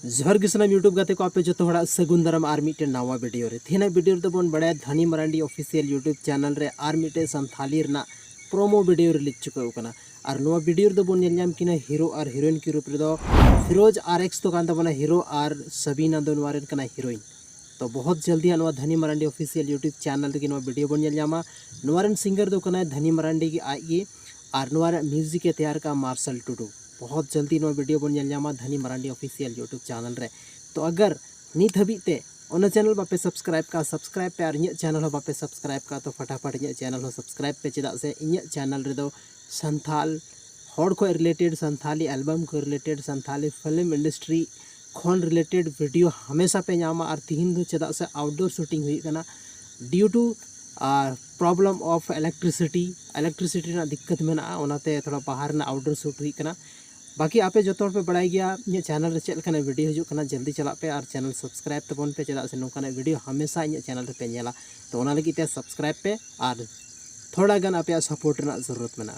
जोहर गिसनम YouTube गाते को आपे जो हड़ा सगुन दाराम आर मिटे नावा वीडियो रे थेना वीडियो रे बन बड़ा धनी मरांडी ऑफिशियल यूट्यूब चैनल रे आर मिटे संथाली रना प्रोमो वीडियो रिलीज चुका कना और नवा वीडियो रे बन नेलनाम किना हीरो और हीरोइन के रूप रे दो फिरोज RX तो कांता बना हीरो और सबीना दो नवारन कना हीरोइन। तो बहुत जल्दी नवा धनी मरांडी ऑफिशियल यूट्यूब चैनल रे नवा वीडियो बन नेलनामा नवारन सिंगर दो कना धनी मरांडी की आइए और नवार म्यूजिक के तैयार का मार्शल टुडू। बहुत जल्दी नवा वीडियो बन नेलनामा धनी मरांडी ऑफिशियल यूट्यूब चैनल रे। तो अगर नित हबीते ओना चैनल बापे सब्सक्राइब पे और इᱧ चैनल हो बापे सब्सक्राइब का तो फटाफट इᱧ चैनल हो सब्सक्राइब पे चेदा से इᱧ चैनल रे दो संथाल हॉड को रिलेटेड संथाली एल्बम को रिलेटेड संथाली फिल्म इंडस्ट्री खन रिलेटेड वीडियो हमेशा पे नामा और तीन दो चेदा से आउटडोर शूटिंग हुई कना due to problem of electricity ना दिक्कत मेना ओनाते थोड़ा बाहर ना आउटडोर शूट हुई कना। बाकी आपे जो पे बड़ा गया इन चैनल रे चेक वीडियो हजूना जल्दी चला पे और चैनल सब्सक्राइब तबन पे चेदा से नौकाना वीडियो हमेशा इन चैनल पे नेला। तो ओना लगी ते सब्सक्राइब पे और थोड़ा गन आपे सपोर्ट रना जरूरत मेना।